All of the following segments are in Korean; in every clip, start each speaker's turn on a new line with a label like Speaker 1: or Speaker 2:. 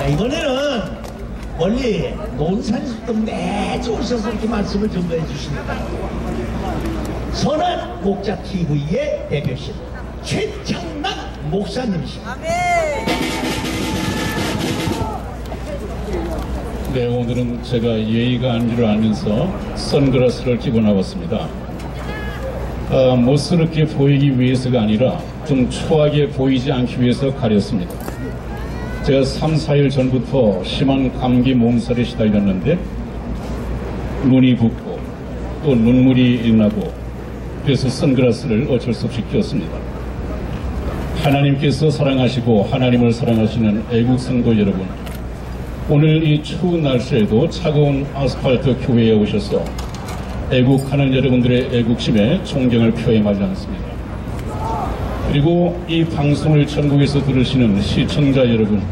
Speaker 1: 자, 이번에는 멀리 논산에서부터 매주 오셔서 이렇게 말씀을 전달해 주십니다. 선한 목자 TV의 대표신 최창락 목사님이십니다.
Speaker 2: 네, 오늘은 제가 예의가 아닌 줄 알면서 선글라스를 끼고 나왔습니다. 멋스럽게 보이기 위해서가 아니라 좀 추하게 보이지 않기 위해서 가렸습니다. 제가 3, 4일 전부터 심한 감기 몸살에 시달렸는데 눈이 붓고 또 눈물이 나고 그래서 선글라스를 어쩔 수 없이 끼웠습니다. 하나님께서 사랑하시고 하나님을 사랑하시는 애국 성도 여러분, 오늘 이 추운 날씨에도 차가운 아스팔트 교회에 오셔서 애국하는 여러분들의 애국심에 존경을 표해 마지 않습니다. 그리고 이 방송을 전국에서 들으시는 시청자 여러분,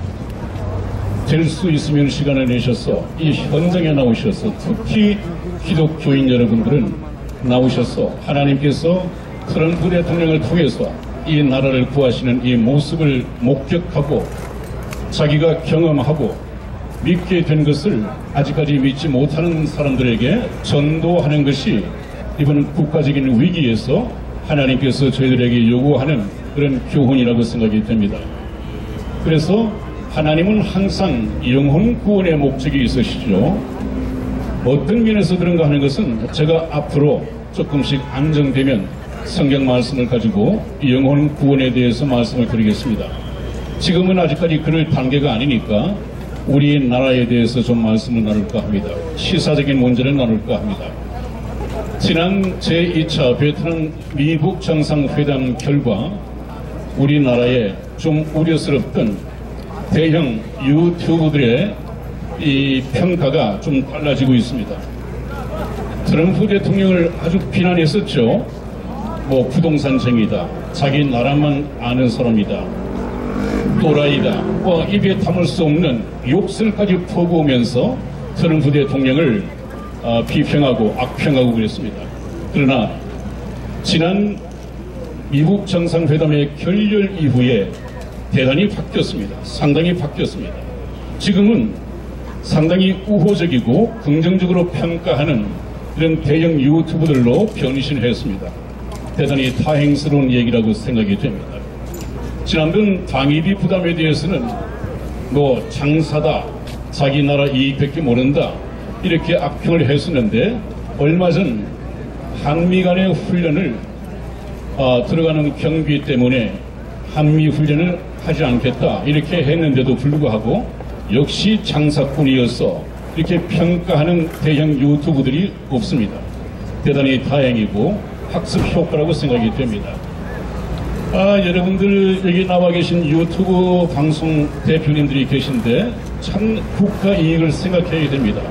Speaker 2: 될 수 있으면 시간을 내셔서 이 현장에 나오셔서 특히 기독교인 여러분들은 나오셔서 하나님께서 트럼프 대통령을 통해서 이 나라를 구하시는 이 모습을 목격하고 자기가 경험하고 믿게 된 것을 아직까지 믿지 못하는 사람들에게 전도하는 것이 이번 국가적인 위기에서 하나님께서 저희들에게 요구하는 그런 교훈이라고 생각이 됩니다. 그래서 하나님은 항상 영혼 구원의 목적이 있으시죠. 어떤 면에서 그런가 하는 것은 제가 앞으로 조금씩 안정되면 성경 말씀을 가지고 영혼 구원에 대해서 말씀을 드리겠습니다. 지금은 아직까지 그럴 단계가 아니니까 우리 나라에 대해서 좀 말씀을 나눌까 합니다. 시사적인 문제를 나눌까 합니다. 지난 제2차 베트남 미국 정상회담 결과 우리나라에 좀 우려스럽던 대형 유튜브들의 이 평가가 좀 달라지고 있습니다. 트럼프 대통령을 아주 비난했었죠. 뭐 부동산쟁이다, 자기 나라만 아는 사람이다, 또라이다, 뭐 입에 담을 수 없는 욕설까지 퍼부으면서 트럼프 대통령을 비평하고 악평하고 그랬습니다. 그러나 지난 미국 정상회담의 결렬 이후에 대단히 바뀌었습니다. 상당히 바뀌었습니다. 지금은 상당히 우호적이고 긍정적으로 평가하는 이런 대형 유튜브들로 변신했습니다. 대단히 다행스러운 얘기라고 생각이 됩니다. 지난번 방위비 부담에 대해서는 뭐 장사다, 자기 나라 이익밖에 모른다 이렇게 악평을 했었는데 얼마 전 한미 간의 훈련을 들어가는 경비 때문에 한미 훈련을 하지 않겠다 이렇게 했는데도 불구하고 역시 장사꾼이어서 이렇게 평가하는 대형 유튜브들이 없습니다. 대단히 다행이고 학습 효과라고 생각이 됩니다. 여러분들 여기 나와 계신 유튜브 방송 대표님들이 계신데 참 국가 이익을 생각해야 됩니다.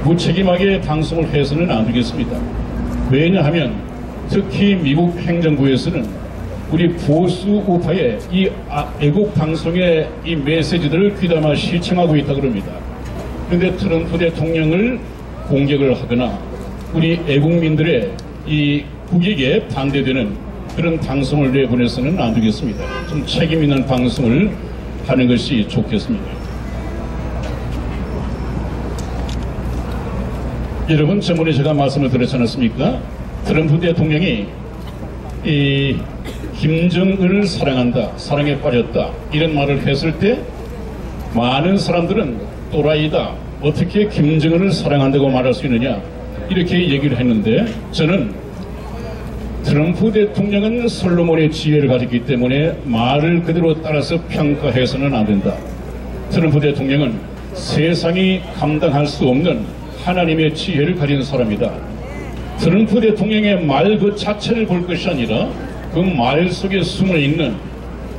Speaker 2: 무책임하게 방송을 해서는 안 되겠습니다. 왜냐하면 특히 미국 행정부에서는 우리 보수 우파의 이 애국 방송의 이 메시지들을 귀담아 시청하고 있다 그럽니다. 그런데 트럼프 대통령을 공격을 하거나 우리 애국민들의 이 국익에 반대되는 그런 방송을 내보내서는 안 되겠습니다. 좀 책임 있는 방송을 하는 것이 좋겠습니다. 여러분, 저번에 제가 말씀을 드렸지 않았습니까? 트럼프 대통령이 이 김정은을 사랑한다, 사랑에 빠졌다 이런 말을 했을 때 많은 사람들은 또라이다, 어떻게 김정은을 사랑한다고 말할 수 있느냐 이렇게 얘기를 했는데 저는 트럼프 대통령은 솔로몬의 지혜를 가졌기 때문에 말을 그대로 따라서 평가해서는 안 된다. 트럼프 대통령은 세상이 감당할 수 없는 하나님의 지혜를 가진 사람이다. 트럼프 대통령의 말 그 자체를 볼 것이 아니라 그 말 속에 숨어있는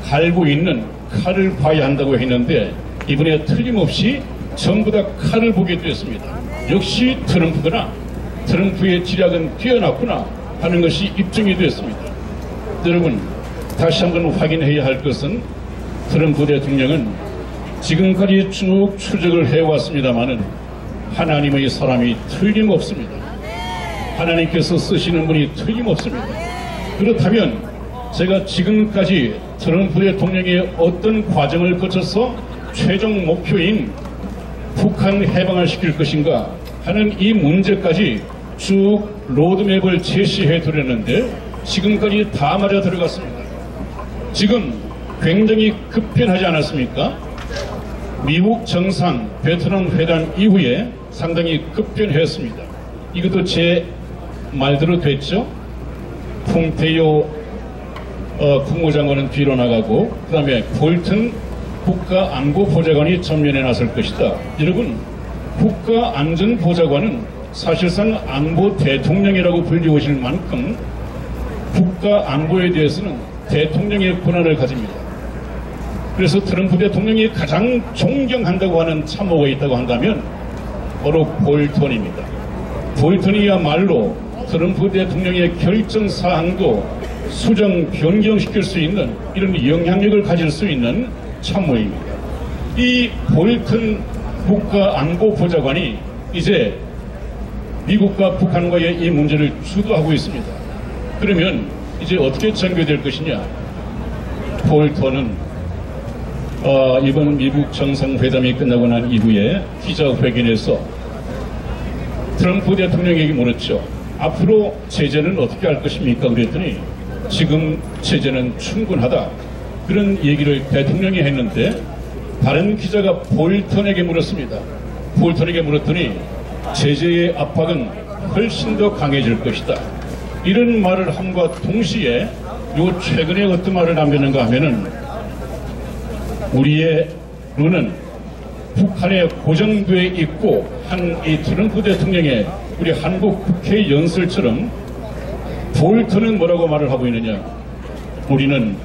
Speaker 2: 갈고 있는 칼을 봐야 한다고 했는데 이번에 틀림없이 전부 다 칼을 보게 되었습니다. 역시 트럼프구나, 트럼프의 지략은 뛰어났구나 하는 것이 입증이 되었습니다. 여러분, 다시 한번 확인해야 할 것은 트럼프 대통령은 지금까지 쭉 추적을 해왔습니다마는 하나님의 사람이 틀림없습니다. 하나님께서 쓰시는 분이 틀림없습니다. 그렇다면 제가 지금까지 트럼프 대통령의 어떤 과정을 거쳐서 최종 목표인 북한 해방을 시킬 것인가 하는 이 문제까지 쭉 로드맵을 제시해 드렸는데 지금까지 다 맞아 들어갔습니다. 지금 굉장히 급변하지 않았습니까? 미국 정상 베트남 회담 이후에 상당히 급변했습니다. 이것도 제 말대로 됐죠? 폼페이오 국무장관은 뒤로 나가고 그 다음에 볼튼 국가안보보좌관이 전면에 나설 것이다. 여러분, 국가안전보좌관은 사실상 안보 대통령이라고 불리우실 만큼 국가안보에 대해서는 대통령의 권한을 가집니다. 그래서 트럼프 대통령이 가장 존경한다고 하는 참모가 있다고 한다면 바로 볼턴입니다. 볼턴이야말로 트럼프 대통령의 결정사항도 수정 변경시킬 수 있는 이런 영향력을 가질 수 있는 참모입니다. 이 볼턴 국가안보보좌관이 이제 미국과 북한과의 이 문제를 주도하고 있습니다. 그러면 이제 어떻게 전개될 것이냐? 볼턴은 이번 미국 정상회담이 끝나고 난 이후에 기자회견에서 트럼프 대통령에게 물었죠. 앞으로 제재는 어떻게 할 것입니까? 그랬더니 지금 제재는 충분하다. 그런 얘기를 대통령이 했는데 다른 기자가 볼턴에게 물었습니다. 볼턴에게 물었더니 제재의 압박은 훨씬 더 강해질 것이다. 이런 말을 함과 동시에 요 최근에 어떤 말을 남겼는가 하면은 우리의 눈은 북한에 고정돼 있고 한 이 트럼프 대통령의 우리 한국 국회 연설처럼 볼턴은 뭐라고 말을 하고 있느냐? 우리는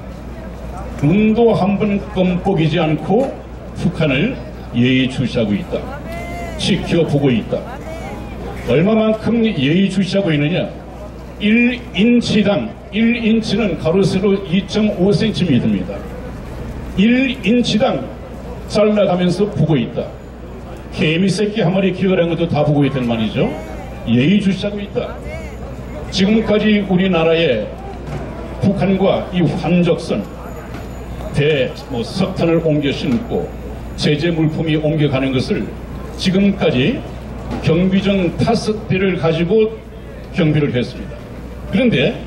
Speaker 2: 눈도 한번 껌뻑이지 않고 북한을 예의주시하고 있다. 지켜보고 있다. 얼마만큼 예의주시하고 있느냐? 1인치당 1인치는 가로 세로 2.5cm입니다. 1인치당 잘라가면서 보고 있다. 개미 새끼 한 마리 키워낸 것도 다 보고 있단 말이죠. 예의주시하고 있다. 지금까지 우리나라에 북한과 이 환적선 석탄을 옮겨 심고 제재 물품이 옮겨가는 것을 지금까지 경비정 5대를 가지고 경비를 했습니다. 그런데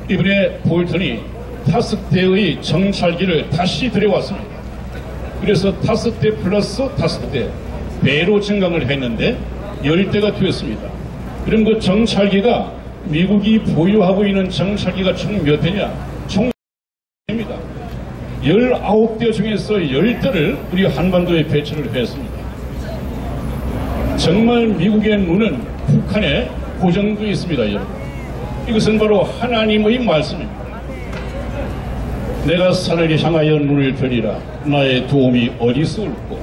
Speaker 2: 이번에 볼턴이 5대의 정찰기를 다시 들여왔습니다. 그래서 5대 플러스 5대 배로 증강을 했는데 10대가 되었습니다. 그럼 그 정찰기가 미국이 보유하고 있는 정찰기가 총 몇 대냐? 총 10대입니다. 19대 중에서 10대를 우리 한반도에 배치를 했습니다. 정말 미국의 눈은 북한에 고정되어 있습니다. 여러분. 이것은 바로 하나님의 말씀입니다. 내가 산을 향하여 눈을 들이라. 나의 도움이 어디서 올고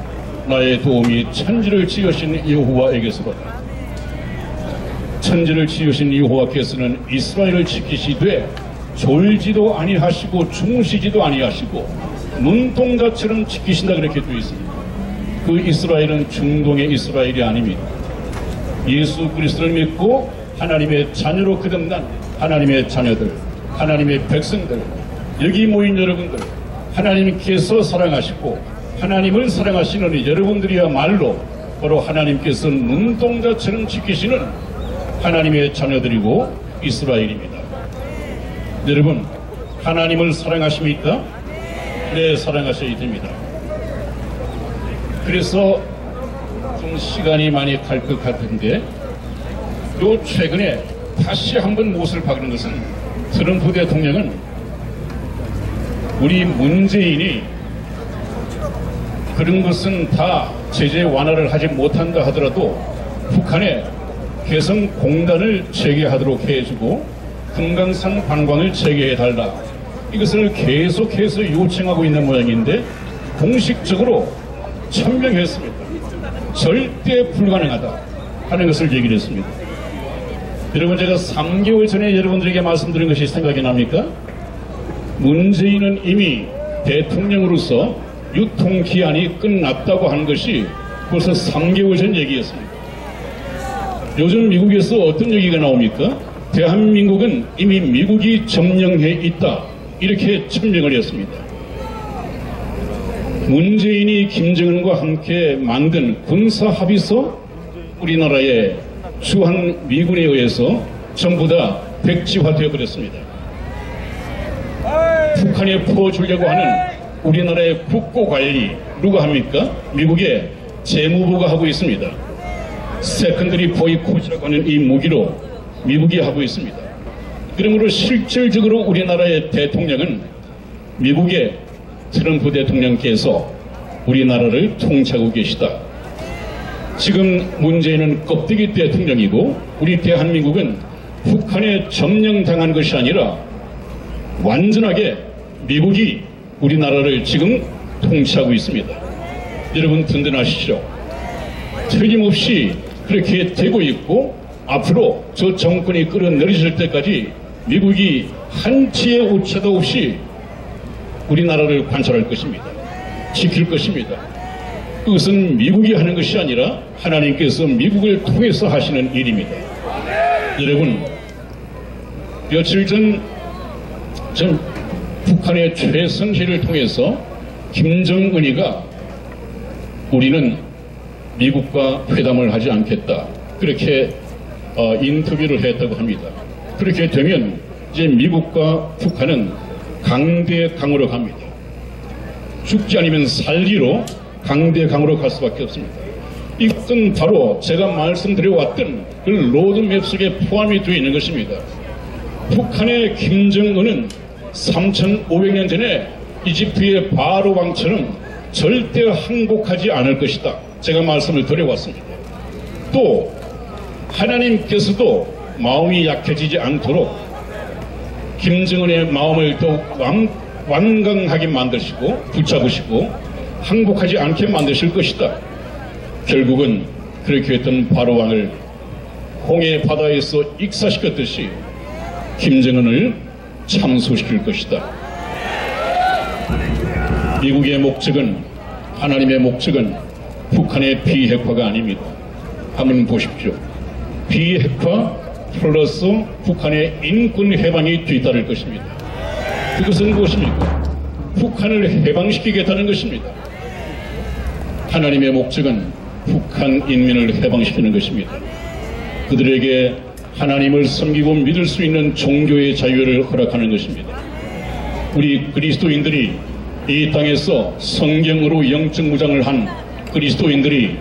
Speaker 2: 나의 도움이 천지를 지으신 여호와에게서로다. 천지를 지으신 여호와께서는 이스라엘을 지키시되 졸지도 아니하시고 주무시지도 아니하시고 눈동자처럼 지키신다 그렇게 되어 있습니다. 그 이스라엘은 중동의 이스라엘이 아닙니다. 예수 그리스도를 믿고 하나님의 자녀로 거듭난 하나님의 자녀들, 하나님의 백성들, 여기 모인 여러분들, 하나님께서 사랑하시고 하나님을 사랑하시는 여러분들이야말로 바로 하나님께서 눈동자처럼 지키시는 하나님의 자녀들이고 이스라엘입니다. 여러분, 하나님을 사랑하십니까? 네, 사랑하셔야 됩니다. 그래서 좀 시간이 많이 갈 것 같은데 요 최근에 다시 한번 못을 박는 것은 트럼프 대통령은 우리 문재인이 그런 것은 다 제재 완화를 하지 못한다 하더라도 북한에 개성공단을 재개하도록 해주고 금강산 관광을 재개해달라. 이것을 계속해서 요청하고 있는 모양인데 공식적으로 천명했습니다. 절대 불가능하다 하는 것을 얘기를 했습니다. 여러분, 제가 3개월 전에 여러분들에게 말씀드린 것이 생각이 납니까? 문재인은 이미 대통령으로서 유통기한이 끝났다고 하는 것이 벌써 3개월 전 얘기였습니다. 요즘 미국에서 어떤 얘기가 나옵니까? 대한민국은 이미 미국이 점령해 있다. 이렇게 천명을 했습니다. 문재인이 김정은과 함께 만든 군사합의서 우리나라의 주한 미군에 의해서 전부 다 백지화되어 버렸습니다. 북한에 퍼주려고 하는 우리나라의 국고관리 누가 합니까? 미국의 재무부가 하고 있습니다. 세컨더리 보이콧이라고 하는 이 무기로 미국이 하고 있습니다. 그러므로 실질적으로 우리나라의 대통령은 미국의 트럼프 대통령께서 우리나라를 통치하고 계시다. 지금 문재인은 껍데기 대통령이고 우리 대한민국은 북한에 점령당한 것이 아니라 완전하게 미국이 우리나라를 지금 통치하고 있습니다. 여러분 든든하시죠? 틀림없이 그렇게 되고 있고 앞으로 저 정권이 끌어내려질 때까지 미국이 한치의 오차도 없이 우리나라를 관찰할 것입니다. 지킬 것입니다. 그것은 미국이 하는 것이 아니라 하나님께서 미국을 통해서 하시는 일입니다. 여러분, 며칠 전 북한의 최선실을 통해서 김정은이가 우리는 미국과 회담을 하지 않겠다. 그렇게 인터뷰를 했다고 합니다. 그렇게 되면 이제 미국과 북한은 강대강으로 갑니다. 죽지 않으면 살리로 강대강으로 갈 수밖에 없습니다. 이것은 바로 제가 말씀드려왔던 그 로드맵 속에 포함이 되어 있는 것입니다. 북한의 김정은은 3,500년 전에 이집트의 바로 왕처럼 절대 항복하지 않을 것이다. 제가 말씀을 드려왔습니다. 또 하나님께서도 마음이 약해지지 않도록 김정은의 마음을 더욱 완강하게 만드시고 붙잡으시고 항복하지 않게 만드실 것이다. 결국은 그렇게 했던 바로 왕을 홍해 바다에서 익사시켰듯이 김정은을 참소시킬 것이다. 미국의 목적은, 하나님의 목적은 북한의 비핵화가 아닙니다. 한번 보십시오. 비핵화 플러스 북한의 인권 해방이 뒤따를 것입니다. 그것은 무엇입니까? 북한을 해방시키겠다는 것입니다. 하나님의 목적은 북한 인민을 해방시키는 것입니다. 그들에게 하나님을 섬기고 믿을 수 있는 종교의 자유를 허락하는 것입니다. 우리 그리스도인들이 이 땅에서 성경으로 영적 무장을 한 그리스도인들이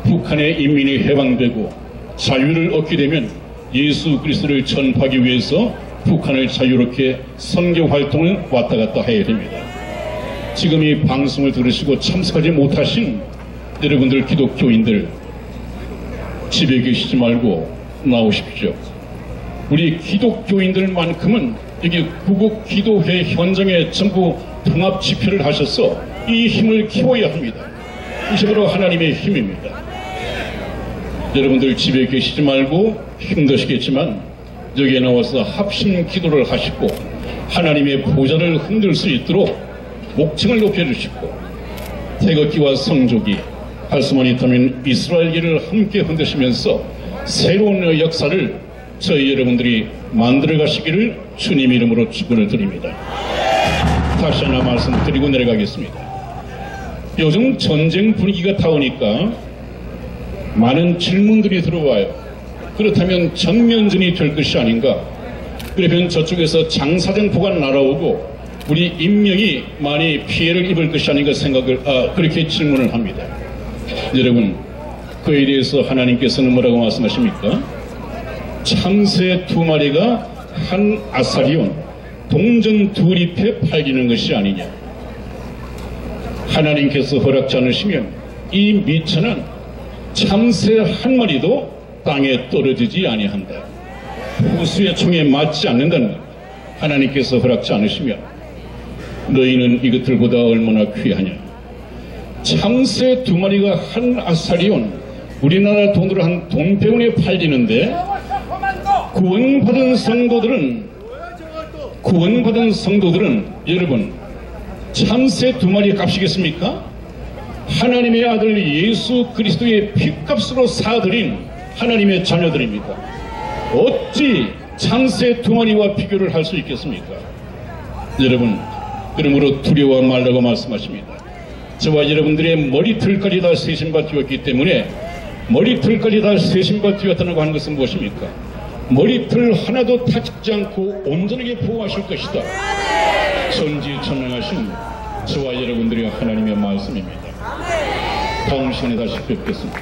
Speaker 2: 북한의 인민이 해방되고 자유를 얻게 되면 예수 그리스도를 전파하기 위해서 북한을 자유롭게 선교 활동을 왔다 갔다 해야 됩니다. 지금 이 방송을 들으시고 참석하지 못하신 여러분들 기독교인들 집에 계시지 말고 나오십시오. 우리 기독교인들만큼은 여기 구국기도회 현장에 전부 통합 집회를 하셔서 이 힘을 키워야 합니다. 이것이 바로 하나님의 힘입니다. 여러분들 집에 계시지 말고 힘드시겠지만 여기에 나와서 합심 기도를 하시고 하나님의 보좌를 흔들 수 있도록 목청을 높여주시고 태극기와 성조기 할 수만 있다면 이스라엘기를 함께 흔드시면서 새로운 역사를 저희 여러분들이 만들어 가시기를 주님 이름으로 축원을 드립니다. 다시 하나 말씀드리고 내려가겠습니다. 요즘 전쟁 분위기가 타오니까 많은 질문들이 들어와요. 그렇다면 전면전이 될 것이 아닌가? 그러면 저쪽에서 장사정포가 날아오고 우리 인명이 많이 피해를 입을 것이 아닌가 생각을 그렇게 질문을 합니다. 여러분, 그에 대해서 하나님께서는 뭐라고 말씀하십니까? 참새 2마리가 한 아사리온 동전 2잎에 팔리는 것이 아니냐. 하나님께서 허락지 않으시면 이 미천한 참새 1마리도 땅에 떨어지지 아니한다. 호수의 총에 맞지 않는다는 것. 하나님께서 허락지 않으시면 너희는 이것들보다 얼마나 귀하냐. 참새 2마리가 한 아사리온 우리나라 돈으로 한 돈배원에 팔리는데 구원받은 성도들은 여러분 참새 2마리 값이겠습니까? 하나님의 아들 예수 그리스도의 피값으로 사들인 하나님의 자녀들입니다. 어찌 참새 2마리와 비교를 할 수 있겠습니까? 여러분, 그러므로 두려워 말라고 말씀하십니다. 저와 여러분들의 머리털까지 다 세심바 띄웠기 때문에 머리털까지 다 세심바 띄웠다고 하는 것은 무엇입니까? 머리털 하나도 다치지 않고 온전하게 보호하실 것이다. 전지전능하신 저와 여러분들의 하나님의 말씀입니다. 다음 시간에 다시 뵙겠습니다.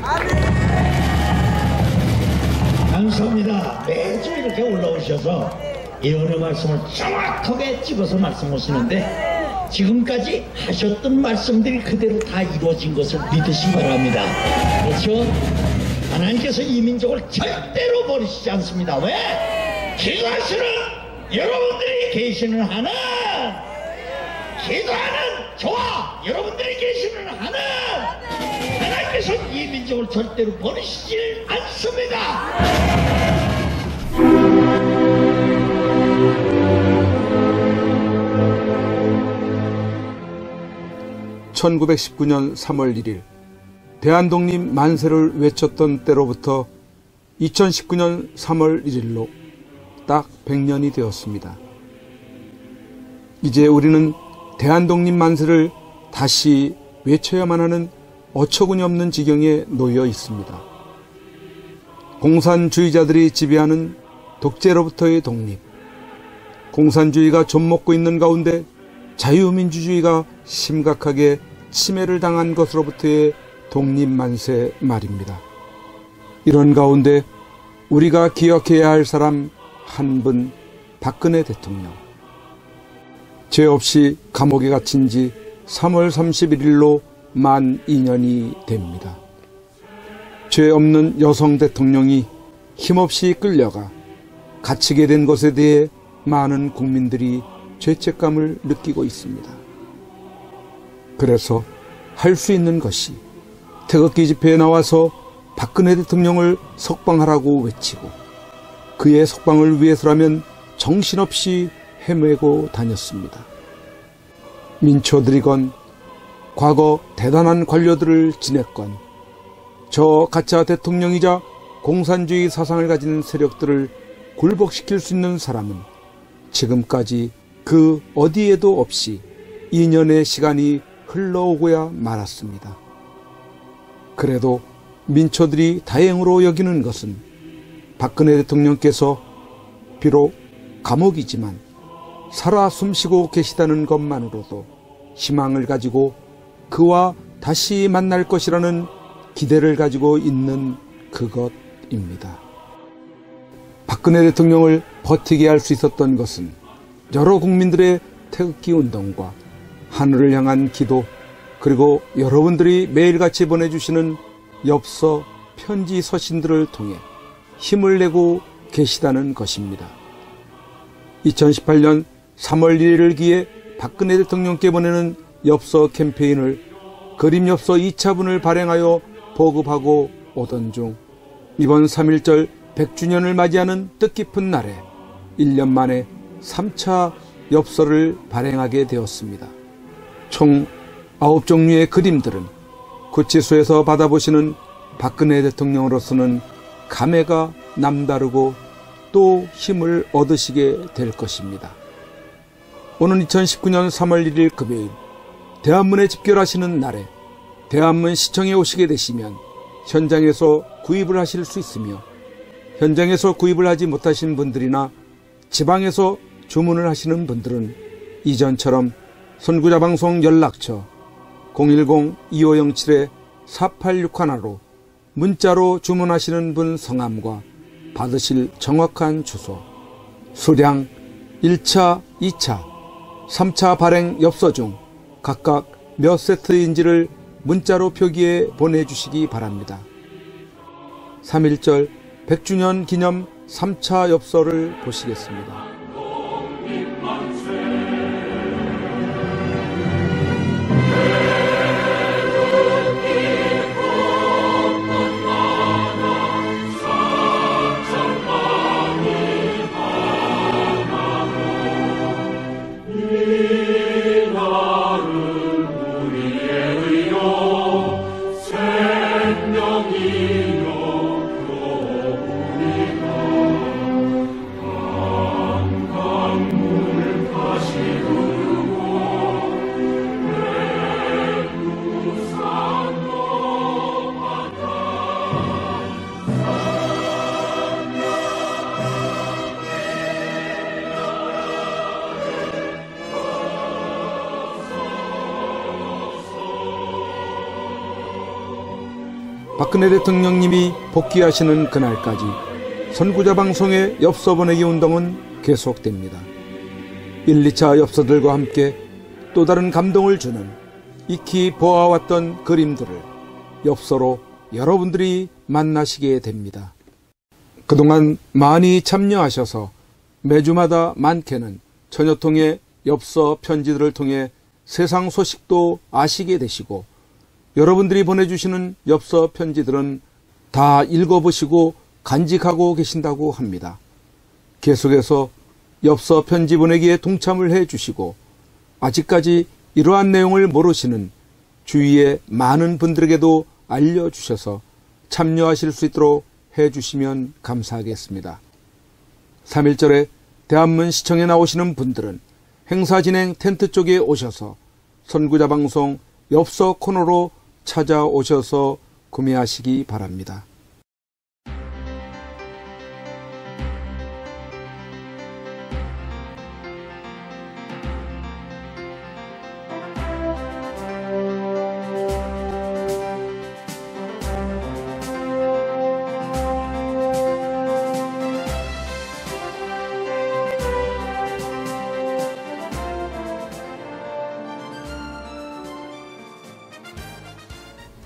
Speaker 1: 감사합니다. 매주 이렇게 올라오셔서 예언의 말씀을 정확하게 찍어서 말씀하시는데 지금까지 하셨던 말씀들이 그대로 다 이루어진 것을 믿으시기 바랍니다. 그렇죠? 하나님께서 이 민족을 절대로 버리시지 않습니다. 왜? 기도하시는 여러분들이 계시는 한은, 기도하는 저와 여러분들이 계시는 한은 하나님께서 이 민족을 절대로 버리시질 않습니다.
Speaker 3: 1919년 3월 1일 대한독립 만세를 외쳤던 때로부터 2019년 3월 1일로 딱 100년이 되었습니다. 이제 우리는 대한독립 만세를 다시 외쳐야만 하는 어처구니 없는 지경에 놓여 있습니다. 공산주의자들이 지배하는 독재로부터의 독립, 공산주의가 좀먹고 있는 가운데 자유민주주의가 심각하게 침해를 당한 것으로부터의 독립만세 말입니다. 이런 가운데 우리가 기억해야 할 사람 한 분, 박근혜 대통령. 죄 없이 감옥에 갇힌 지 3월 31일로 만 2년이 됩니다. 죄 없는 여성 대통령이 힘없이 끌려가 갇히게 된 것에 대해 많은 국민들이 죄책감을 느끼고 있습니다. 그래서 할 수 있는 것이 태극기 집회에 나와서 박근혜 대통령을 석방하라고 외치고 그의 석방을 위해서라면 정신없이 헤매고 다녔습니다. 민초들이건 과거 대단한 관료들을 지냈건 저 가짜 대통령이자 공산주의 사상을 가진 세력들을 굴복시킬 수 있는 사람은 지금까지 그 어디에도 없이 2년의 시간이 흘러오고야 말았습니다. 그래도 민초들이 다행으로 여기는 것은 박근혜 대통령께서 비록 감옥이지만 살아 숨쉬고 계시다는 것만으로도 희망을 가지고 그와 다시 만날 것이라는 기대를 가지고 있는 그것입니다. 박근혜 대통령을 버티게 할 수 있었던 것은 여러 국민들의 태극기 운동과 하늘을 향한 기도, 그리고 여러분들이 매일같이 보내주시는 엽서, 편지, 서신들을 통해 힘을 내고 계시다는 것입니다. 2018년 3월 1일을 기해 박근혜 대통령께 보내는 엽서 캠페인을 그림엽서 2차분을 발행하여 보급하고 오던 중 이번 3.1절 100주년을 맞이하는 뜻깊은 날에 1년 만에 3차 엽서를 발행하게 되었습니다. 총 9종류의 그림들은 구치소에서 받아보시는 박근혜 대통령으로서는 감회가 남다르고 또 힘을 얻으시게 될 것입니다. 오는 2019년 3월 1일 금요일 대한문에 집결하시는 날에 대한문 시청에 오시게 되시면 현장에서 구입을 하실 수 있으며 현장에서 구입을 하지 못하신 분들이나 지방에서 주문을 하시는 분들은 이전처럼 선구자방송 연락처 010-2507-4861로 문자로 주문하시는 분 성함과 받으실 정확한 주소, 수량 1차, 2차, 3차 발행 엽서 중 각각 몇 세트인지를 문자로 표기해 보내주시기 바랍니다. 3.1절 100주년 기념 3차 엽서를 보시겠습니다.
Speaker 4: 생명이여 그러니까
Speaker 3: 박근혜 대통령님이 복귀하시는 그날까지 선구자 방송의 엽서 보내기 운동은 계속됩니다. 1, 2차 엽서들과 함께 또 다른 감동을 주는 익히 보아왔던 그림들을 엽서로 여러분들이 만나시게 됩니다. 그동안 많이 참여하셔서 매주마다 많게는 천여통의 엽서 편지들을 통해 세상 소식도 아시게 되시고, 여러분들이 보내주시는 엽서 편지들은 다 읽어보시고 간직하고 계신다고 합니다. 계속해서 엽서 편지 보내기에 동참을 해주시고, 아직까지 이러한 내용을 모르시는 주위의 많은 분들에게도 알려주셔서 참여하실 수 있도록 해주시면 감사하겠습니다. 3.1절에 대한문 시청에 나오시는 분들은 행사 진행 텐트 쪽에 오셔서 선구자 방송 엽서 코너로 찾아오셔서 구매하시기 바랍니다.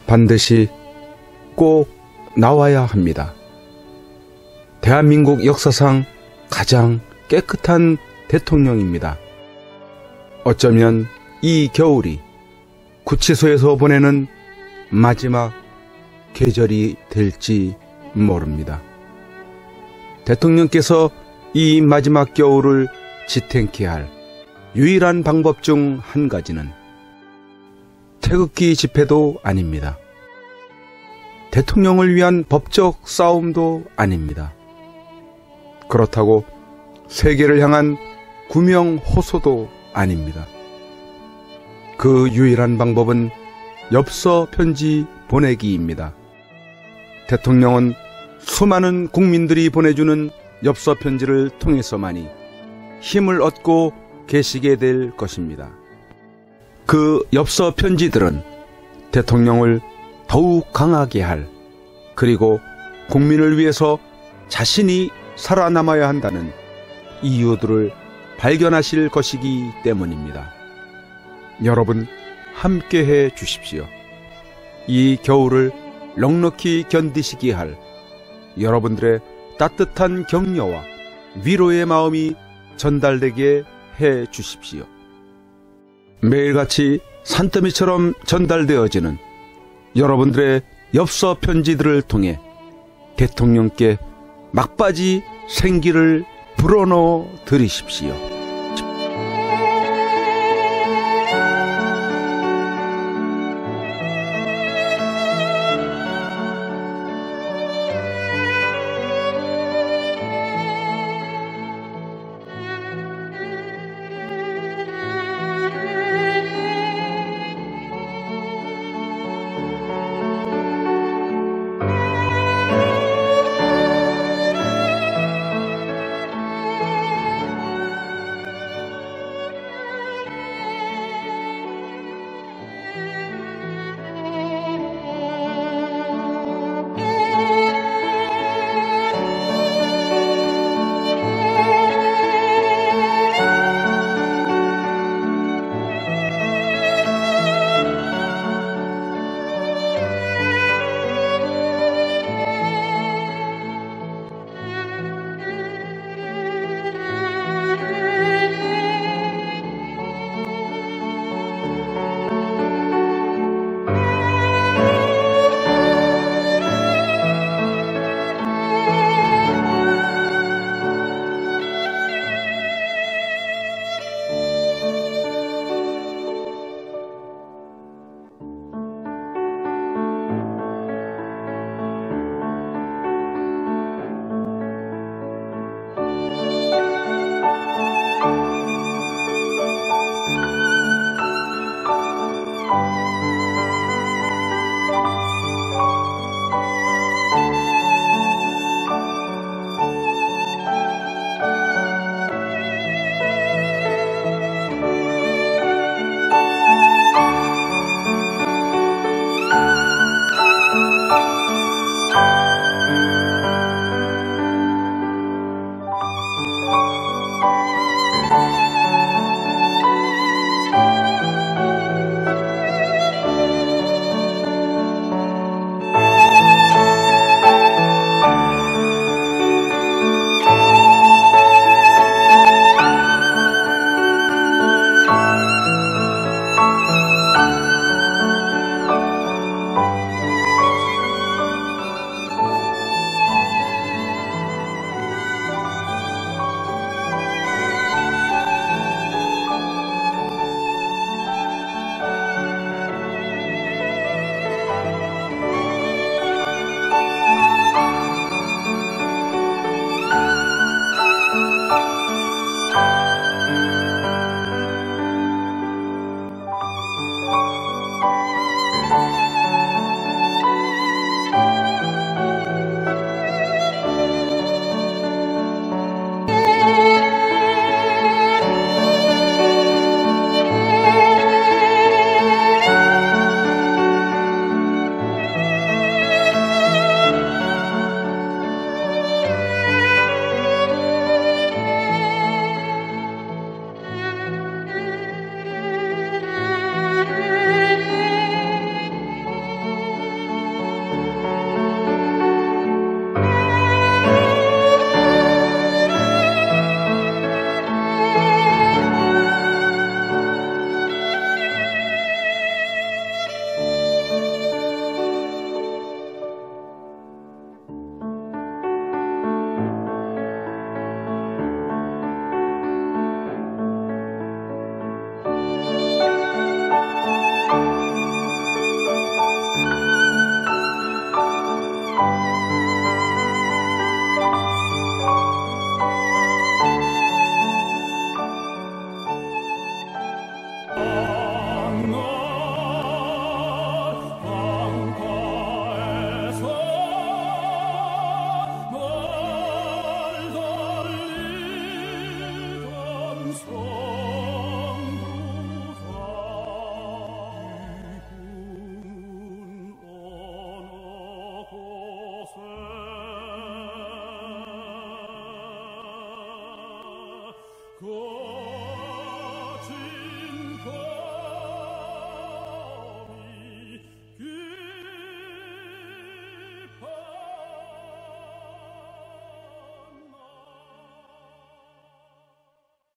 Speaker 3: 반드시 꼭 나와야 합니다. 대한민국 역사상 가장 깨끗한 대통령입니다. 어쩌면 이 겨울이 구치소에서 보내는 마지막 계절이 될지 모릅니다. 대통령께서 이 마지막 겨울을 지탱케 할 유일한 방법 중 한 가지는 태극기 집회도 아닙니다. 대통령을 위한 법적 싸움도 아닙니다. 그렇다고 세계를 향한 구명 호소도 아닙니다. 그 유일한 방법은 엽서 편지 보내기입니다. 대통령은 수많은 국민들이 보내주는 엽서 편지를 통해서만이 힘을 얻고 계시게 될 것입니다. 그 엽서 편지들은 대통령을 더욱 강하게 할, 그리고 국민을 위해서 자신이 살아남아야 한다는 이유들을 발견하실 것이기 때문입니다. 여러분 함께해 주십시오. 이 겨울을 넉넉히 견디시게 할 여러분들의 따뜻한 격려와 위로의 마음이 전달되게 해 주십시오. 매일같이 산더미처럼 전달되어지는 여러분들의 엽서 편지들을 통해 대통령께 막바지 생기를 불어넣어 드리십시오.